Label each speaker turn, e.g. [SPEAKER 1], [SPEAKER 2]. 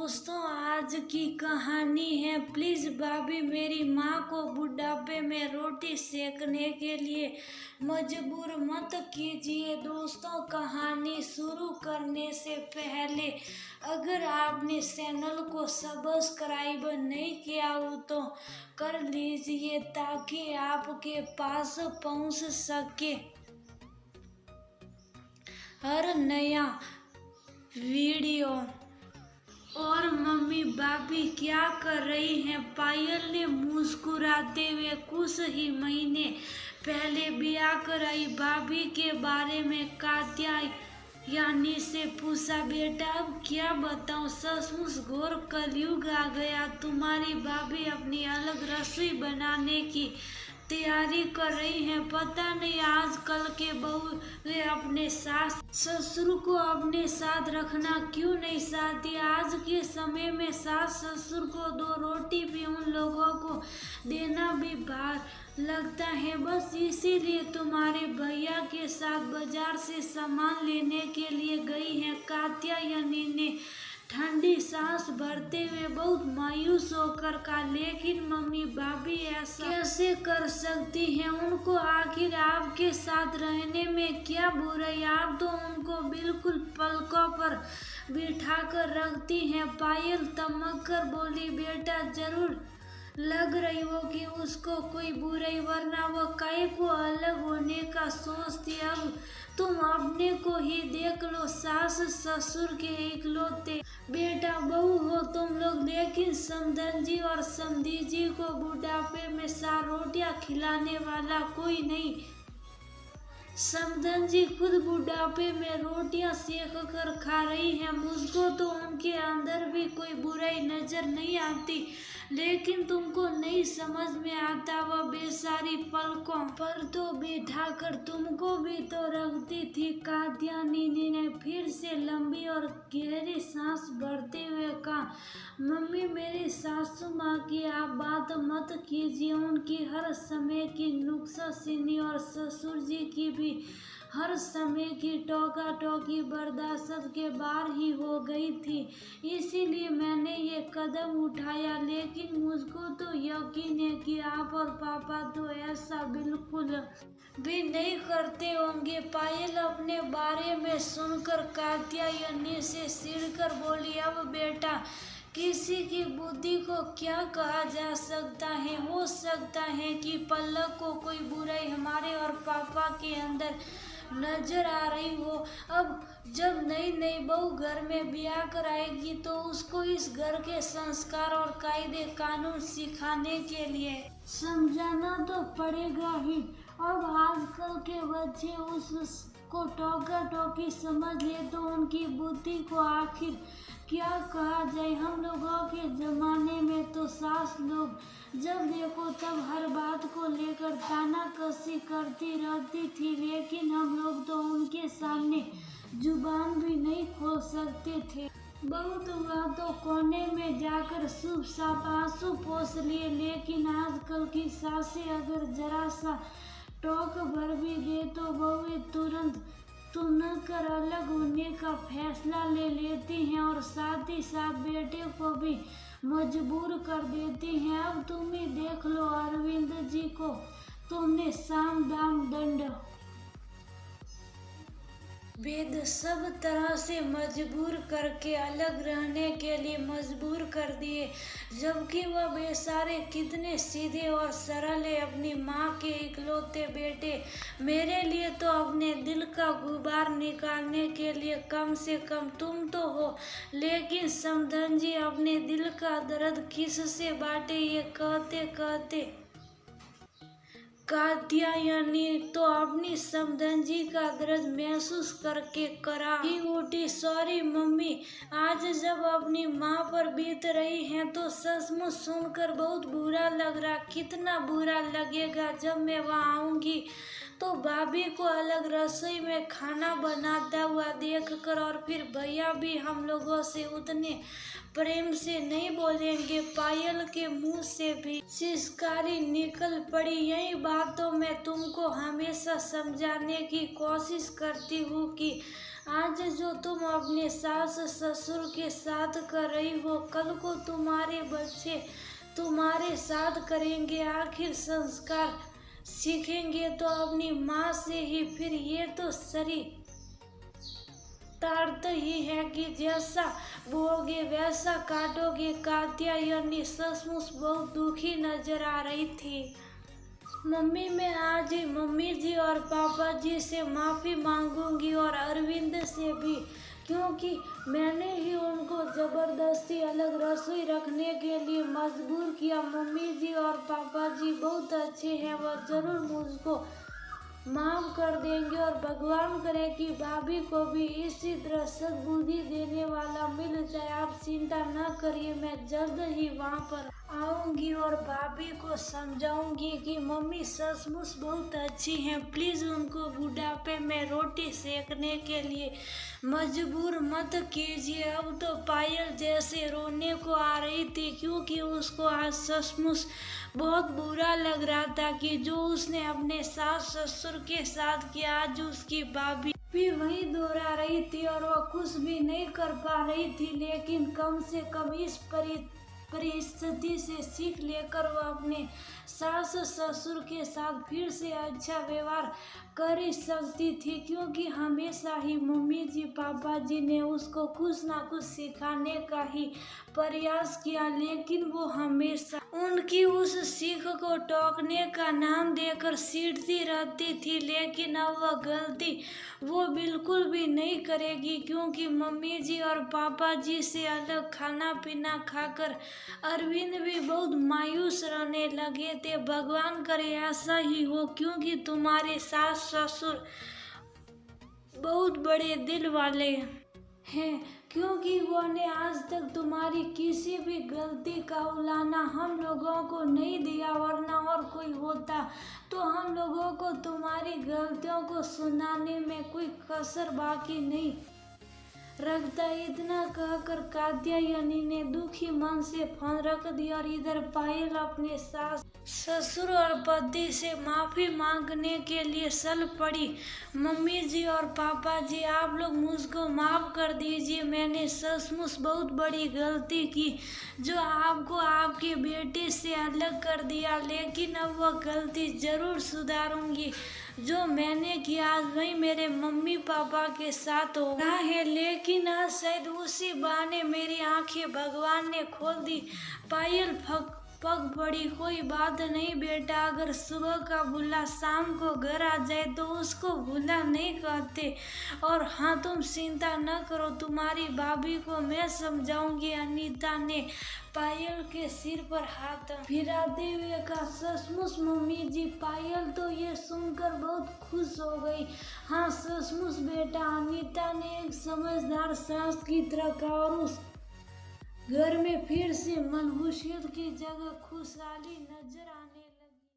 [SPEAKER 1] दोस्तों, आज की कहानी है प्लीज़ भाभी मेरी माँ को बुढ़ापे में रोटी सेकने के लिए मजबूर मत कीजिए। दोस्तों, कहानी शुरू करने से पहले अगर आपने चैनल को सब्सक्राइब नहीं किया हो तो कर लीजिए ताकि आपके पास पहुँच सके हर नया वीडियो। और मम्मी भाभी क्या कर रही हैं? पायल ने मुस्कुराते हुए कुछ ही महीने पहले ब्याह कराई भाभी के बारे में कात्यायनी से पूछा। बेटा अब क्या बताऊं, सचमुच घोर कलयुग आ गया। तुम्हारी भाभी अपनी अलग रसोई बनाने की तैयारी कर रही हैं। पता नहीं आजकल के बहू वे अपने सास ससुर को अपने साथ रखना क्यों नहीं चाहती। आज के समय में सास ससुर को दो रोटी भी उन लोगों को देना भी भार लगता है। बस इसीलिए तुम्हारे भैया के साथ बाजार से सामान लेने के लिए गई हैं। कात्यायनी ने ठंडी सांस भरते हुए बहुत मायूस होकर कहा, लेकिन मम्मी भाभी ऐसा कैसे कर सकती हैं? उनको आखिर आपके साथ रहने में क्या बुराई? आप तो उनको बिल्कुल पलकों पर बिठाकर रखती हैं। पायल तमक कर बोली, बेटा जरूर लग रही हो कि उसको कोई बुराई, वरना वो काहे को अलग होने का सोचती। अब तुम अपने को ही देख लो, सास ससुर के इकलौते बेटा बहू हो तुम लोग, लेकिन समधन जी और समधी जी को बुढ़ापे में 4 रोटियां खिलाने वाला कोई नहीं। समधन जी खुद बुढ़ापे में रोटियां सेक कर खा रही हैं। मुझको तो उनके अंदर भी कोई बुराई नजर नहीं आती, लेकिन तुमको नहीं समझ में आता। वह बेचारी पलकों पर तो बिठाकर तुमको भी तो रखती थी। कात्यायनी ने फिर से लंबी और गहरी सांस भरते हुए कहा, मम्मी मेरी सासू माँ की आप बात मत कीजिए। उनकी हर समय की नुक्साचीनी और ससुर जी की भी हर समय की टोका टोकी बर्दाश्त के बाहर ही हो गई थी, इसीलिए मैंने ये कदम उठाया। लेकिन मुझको तो यकीन है कि आप और पापा तो ऐसा बिल्कुल भी नहीं करते होंगे। पायल अपने बारे में सुनकर कात्यायनी से चिढ़कर बोली, अब बेटा किसी की बुद्धि को क्या कहा जा सकता है? हो सकता है कि पल्लव को कोई बुराई हमारे और पापा के अंदर नजर आ रही हो। अब जब नई नई बहू घर में ब्याह कराएगी तो उसको इस घर के संस्कार और कायदे कानून सिखाने के लिए समझाना तो पड़ेगा ही। अब आजकल के बच्चे उसको टोका टोकी समझ ले तो उनकी बुद्धि को आखिर क्या कहा जाए। हम लोगों के जमाने में तो सास लोग जब देखो तब हर बात को लेकर ताना कसी करती रहती थी, लेकिन हम लोग तो उनके सामने जुबान भी नहीं खोल सकते थे। बहुत हुआ तो कोने में जाकर शुभ साफ आंसू पोंछ लिए, लेकिन आजकल की सासें अगर जरा सा टोक भर भी दे तो बहुएं तुरंत कर अलग होने का फैसला ले लेती हैं और साथ ही साथ बेटे को भी मजबूर कर देती हैं। अब तुम ही देख लो अरविंद जी को तुमने साम दाम दंड भेद सब तरह से मजबूर करके अलग रहने के लिए मजबूर कर दिए, जबकि वह बेचारे कितने सीधे और सरल है। अपनी माँ के इकलौते बेटे मेरे लिए तो अपने दिल का गुबार निकालने के लिए कम से कम तुम तो हो, लेकिन समधन जी अपने दिल का दर्द किससे बांटे? ये कहते कहते कात्यायनी तो अपनी समधन जी का दर्द महसूस करके करा ही उठी। सॉरी मम्मी, आज जब अपनी माँ पर बीत रही हैं तो सचमुच सुनकर बहुत बुरा लग रहा। कितना बुरा लगेगा जब मैं वहाँ आऊंगी तो भाभी को अलग रसोई में खाना बनाता हुआ देखकर, और फिर भैया भी हम लोगों से उतने प्रेम से नहीं बोलेंगे। पायल के मुंह से भी सिसकारी निकल पड़ी। यही बात तो मैं तुमको हमेशा समझाने की कोशिश करती हूँ कि आज जो तुम अपने सास ससुर के साथ कर रही हो, कल को तुम्हारे बच्चे तुम्हारे साथ करेंगे। आखिर संस्कार सीखेंगे तो अपनी माँ से ही। फिर ये तो सरी तार्थ ही है कि जैसा बोओगे वैसा काटोगे। कात्यायनी सचमुच बहुत दुखी नजर आ रही थी। मम्मी, मैं आज ही मम्मी जी और पापा जी से माफ़ी मांगूंगी और अरविंद से भी, क्योंकि मैंने ही उनको ज़बरदस्ती अलग रसोई रखने के लिए मजबूर किया। मम्मी जी और पापा जी बहुत अच्छे हैं, वह ज़रूर मुझको माफ़ कर देंगे और भगवान करे कि भाभी को भी इसी तरह सद्बुद्धि देने वाला मिल जाए। आप चिंता न करिए, मैं जल्द ही वहाँ पर आऊँगी और भाभी को समझाऊंगी कि मम्मी सचमुच बहुत अच्छी हैं। प्लीज़ उनको बुढ़ापे में रोटी सेकने के लिए मजबूर मत कीजिए। अब तो पायल जैसे रोने को आ रही थी, क्योंकि उसको आज सचमुच बहुत बुरा लग रहा था कि जो उसने अपने सास ससुर के साथ किया, आज उसकी भाभी भी वही दोहरा रही थी और वह कुछ भी नहीं कर पा रही थी। लेकिन कम से कम इस परिस्थिति से सीख लेकर वह अपने सास ससुर के साथ फिर से अच्छा व्यवहार कर सकती थी, क्योंकि हमेशा ही मम्मी जी पापा जी ने उसको कुछ ना कुछ सिखाने का ही प्रयास किया, लेकिन वो हमेशा उनकी उस सीख को टोकने का नाम देकर सीढ़ती रहती थी। लेकिन अब वह गलती वो बिल्कुल भी नहीं करेगी, क्योंकि मम्मी जी और पापा जी से अलग खाना पीना खाकर अरविंद भी बहुत मायूस रहने लगे थे। भगवान करे ऐसा ही हो, क्योंकि तुम्हारे सास ससुर बहुत बड़े दिल वाले हैं, क्योंकि वो ने आज तक तुम्हारी किसी भी गलती का उलाना हम लोगों को नहीं दिया। वरना और कोई होता तो हम लोगों को तुम्हारी गलतियों को सुनाने में कोई कसर बाकी नहीं रखता। इतना कहकर कात्यायनी ने दुखी मन से फोन रख दिया और इधर पायल अपने सास ससुर और पति से माफ़ी मांगने के लिए चल पड़ी। मम्मी जी और पापा जी, आप लोग मुझको माफ़ कर दीजिए। मैंने सचमुच बहुत बड़ी गलती की जो आपको आपके बेटे से अलग कर दिया, लेकिन अब वह गलती ज़रूर सुधारूंगी। जो मैंने किया आज वही मेरे मम्मी पापा के साथ हो रहा है, लेकिन आज शायद उसी बहाने मेरी आंखें भगवान ने खोल दी। पायल पग पड़ी। कोई बात नहीं बेटा, अगर सुबह का बुल्ला शाम को घर आ जाए तो उसको बुल्ला नहीं कहते। और हाँ, तुम चिंता न करो, तुम्हारी भाभी को मैं समझाऊंगी। अनीता ने पायल के सिर पर हाथ फिराते हुए कहा। सचमुच मम्मी जी, पायल तो ये सुनकर बहुत खुश हो गई। हाँ सचमुच बेटा, अनीता ने एक समझदार सास की तरह कहा और उस घर में फिर से मनहूसियत की जगह खुशहाली नजर आने